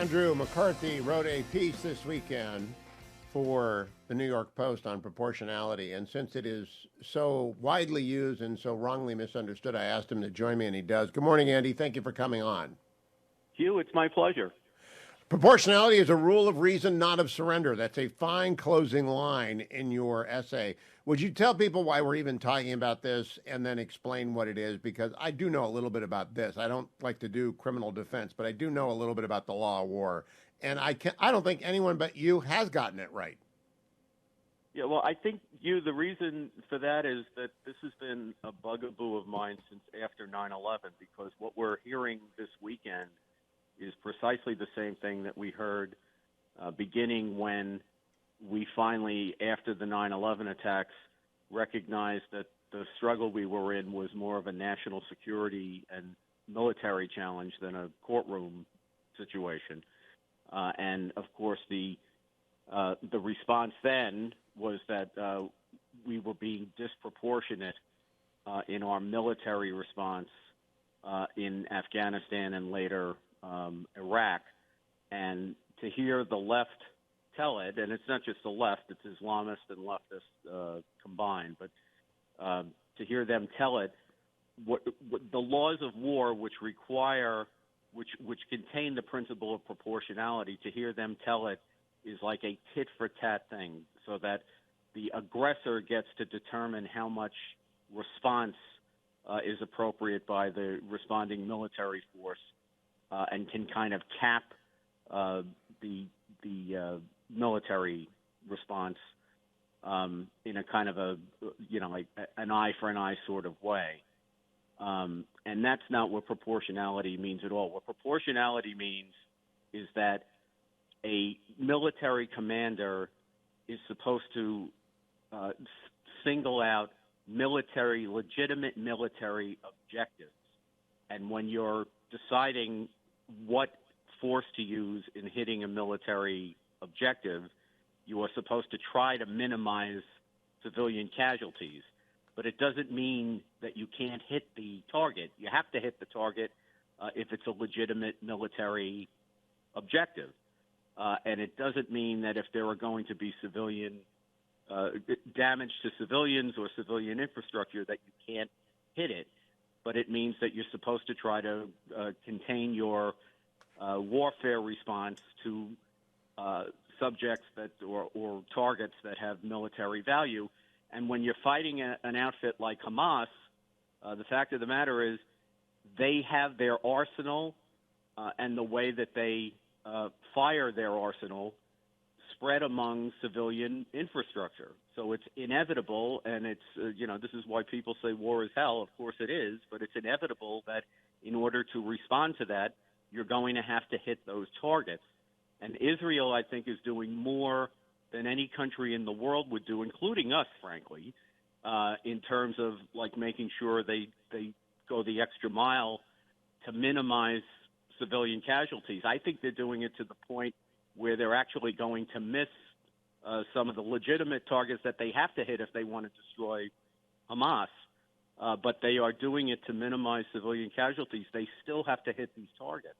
Andrew McCarthy wrote a piece this weekend for the New York Post on proportionality. And since it is so widely used and so wrongly misunderstood, I asked him to join me, and he does. Good morning, Andy. Thank you for coming on. Hugh, it's my pleasure. Proportionality is a rule of reason, not of surrender. That's a fine closing line in your essay. Would you tell people why we're even talking about this and then explain what it is? Because I do know a little bit about this. I don't like to do criminal defense, but I do know a little bit about the law of war. And I don't think anyone but you has gotten it right. Yeah, well, I think, Hugh, the reason for that is that this has been a bugaboo of mine since after 9/11, because what we're hearing this weekend is precisely the same thing that we heard beginning when we finally, after the 9/11 attacks, recognized that the struggle we were in was more of a national security and military challenge than a courtroom situation. And, of course, the response then was that we were being disproportionate in our military response in Afghanistan and later Iraq. And to hear the left tell it, and it's not just the left, it's Islamists and leftists combined, but to hear them tell it, what the laws of war, which contain the principle of proportionality, to hear them tell it is like a tit-for-tat thing, so that the aggressor gets to determine how much response is appropriate by the responding military force, and can kind of cap the military response in a kind of like an eye for an eye sort of way. And that's not what proportionality means at all. What proportionality means is that a military commander is supposed to single out legitimate military objectives. And when you're deciding what force to use in hitting a military objective, you are supposed to try to minimize civilian casualties. But it doesn't mean that you can't hit the target. You have to hit the target if it's a legitimate military objective. And it doesn't mean that if there are going to be civilian damage to civilians or civilian infrastructure that you can't hit it. But it means that you're supposed to try to contain your warfare response to subjects that or targets that have military value. And when you're fighting an outfit like Hamas, the fact of the matter is they have their arsenal and the way that they fire their arsenal spread among civilian infrastructure. So it's inevitable, and it's, this is why people say war is hell. Of course it is, but it's inevitable that in order to respond to that, you're going to have to hit those targets. And Israel, I think, is doing more than any country in the world would do, including us, frankly, in terms of like making sure they go the extra mile to minimize civilian casualties. I think they're doing it to the point where they're actually going to miss some of the legitimate targets that they have to hit if they want to destroy Hamas. But they are doing it to minimize civilian casualties. They still have to hit these targets.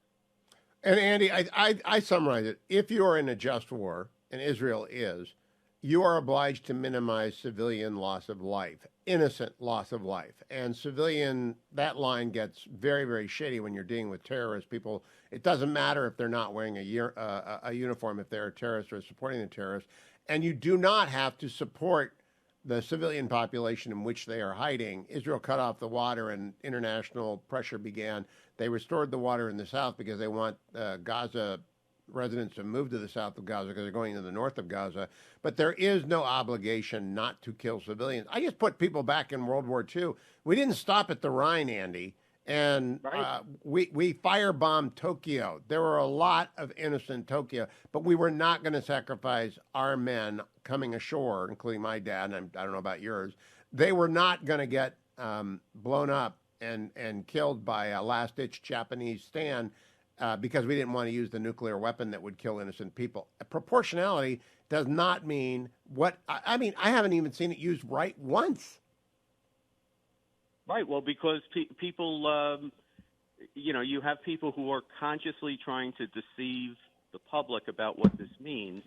And Andy, I summarize it. If you're in a just war, and Israel is, you are obliged to minimize civilian loss of life, innocent loss of life. And civilian, that line gets very, very shady when you're dealing with terrorist people. It doesn't matter if they're not wearing a uniform, if they're a terrorist or supporting the terrorists. And you do not have to support the civilian population in which they are hiding. Israel cut off the water and international pressure began. They restored the water in the south because they want Gaza residents to move to the south of Gaza because they're going to the north of Gaza. But there is no obligation not to kill civilians. I just put people back in World War II. We didn't stop at the Rhine, Andy, and right. We firebombed Tokyo. There were a lot of innocent Tokyo, but we were not going to sacrifice our men coming ashore, including my dad, and I don't know about yours. They were not going to get blown up and killed by a last-ditch Japanese stand because we didn't want to use the nuclear weapon that would kill innocent people. Proportionality does not mean what I mean. I haven't even seen it used right once. Right. Well, because people, you have people who are consciously trying to deceive the public about what this means.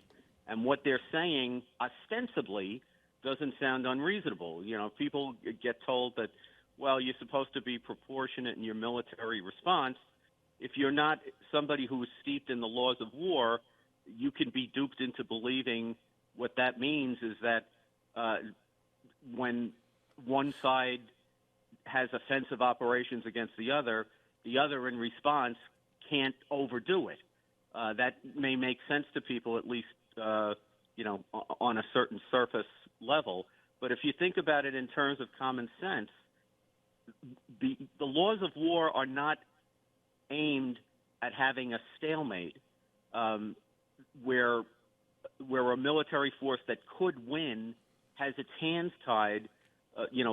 And what they're saying ostensibly doesn't sound unreasonable. People get told that, well, you're supposed to be proportionate in your military response. If you're not somebody who is steeped in the laws of war, you can be duped into believing what that means is that when one side has offensive operations against the other in response can't overdo it. That may make sense to people, at least, on a certain surface level. But if you think about it in terms of common sense, the laws of war are not aimed at having a stalemate where a military force that could win has its hands tied,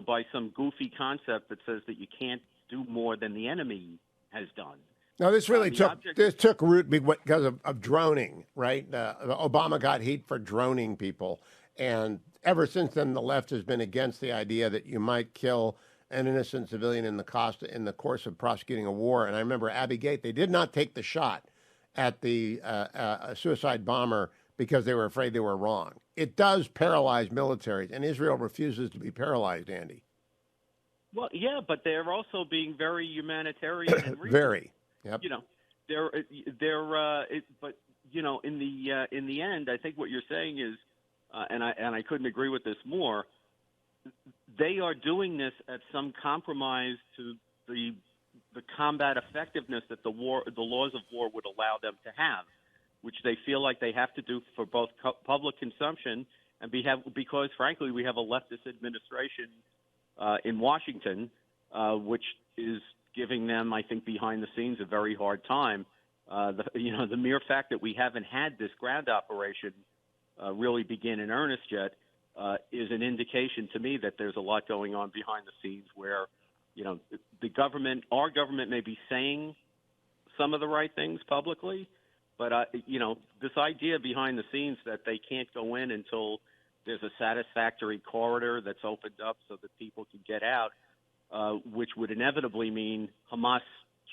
by some goofy concept that says that you can't do more than the enemy has done. No, this really took root because of droning, right? Obama got heat for droning people, and ever since then, the left has been against the idea that you might kill an innocent civilian in the course of prosecuting a war. And I remember Abbey Gate; they did not take the shot at the suicide bomber because they were afraid they were wrong. It does paralyze militaries, and Israel refuses to be paralyzed, Andy. Well, yeah, but they're also being very humanitarian and reasonable. Very. Yep. But in the end, I think what you're saying is, and I couldn't agree with this more. They are doing this at some compromise to the combat effectiveness that the laws of war would allow them to have, which they feel like they have to do for both public consumption and because, frankly, we have a leftist administration in Washington, which is giving them, I think, behind the scenes a very hard time. The mere fact that we haven't had this ground operation really begin in earnest yet is an indication to me that there's a lot going on behind the scenes where, our government may be saying some of the right things publicly, but, this idea behind the scenes that they can't go in until there's a satisfactory corridor that's opened up so that people can get out, which would inevitably mean Hamas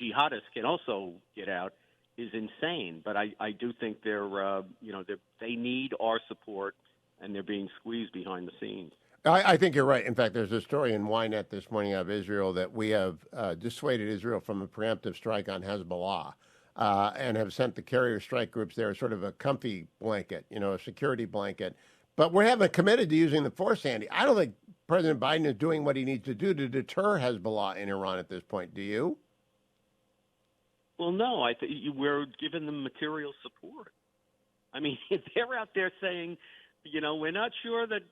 jihadists can also get out, is insane. But I do think they need our support, and they're being squeezed behind the scenes. I think you're right. In fact, there's a story in Ynet this morning of Israel that we have dissuaded Israel from a preemptive strike on Hezbollah and have sent the carrier strike groups there as sort of a comfy blanket, a security blanket. But we haven't committed to using the force, Andy. I don't think President Biden is doing what he needs to do to deter Hezbollah in Iran at this point. Do you? Well, no. I think we're giving them material support. I mean, they're out there saying, we're not sure that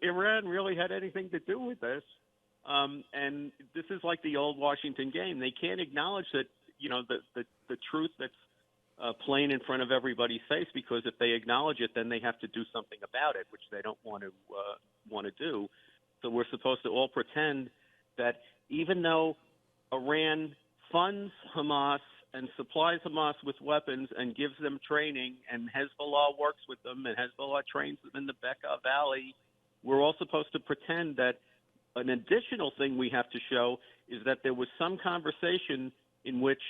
Iran really had anything to do with this. And this is like the old Washington game. They can't acknowledge that, the truth that's plain in front of everybody's face, because if they acknowledge it, then they have to do something about it, which they don't want to do. So we're supposed to all pretend that even though Iran funds Hamas and supplies Hamas with weapons and gives them training, and Hezbollah works with them, and Hezbollah trains them in the Bekaa Valley, we're all supposed to pretend that an additional thing we have to show is that there was some conversation in which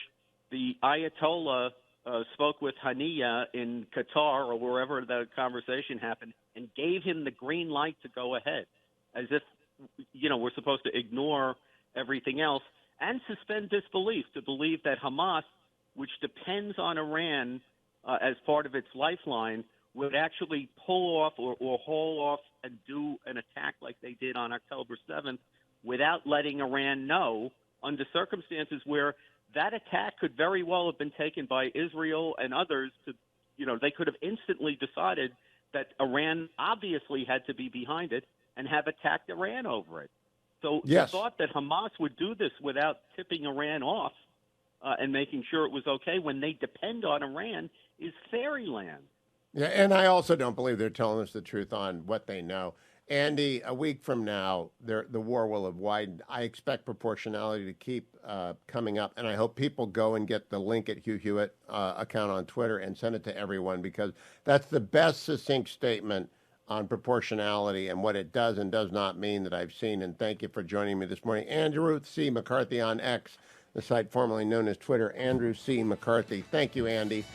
the Ayatollah spoke with Haniya in Qatar or wherever the conversation happened and gave him the green light to go ahead, as if, we're supposed to ignore everything else and suspend disbelief, to believe that Hamas, which depends on Iran as part of its lifeline, would actually pull off or haul off and do an attack like they did on October 7th without letting Iran know, under circumstances where that attack could very well have been taken by Israel and others to, they could have instantly decided that Iran obviously had to be behind it and have attacked Iran over it. So yes. The thought that Hamas would do this without tipping Iran off and making sure it was okay when they depend on Iran is fairyland. Yeah, and I also don't believe they're telling us the truth on what they know. Andy, a week from now, the war will have widened. I expect proportionality to keep coming up, and I hope people go and get the link at Hugh Hewitt account on Twitter and send it to everyone, because that's the best succinct statement on proportionality and what it does and does not mean that I've seen. And thank you for joining me this morning. Andrew C. McCarthy on X, the site formerly known as Twitter. Andrew C. McCarthy. Thank you, Andy.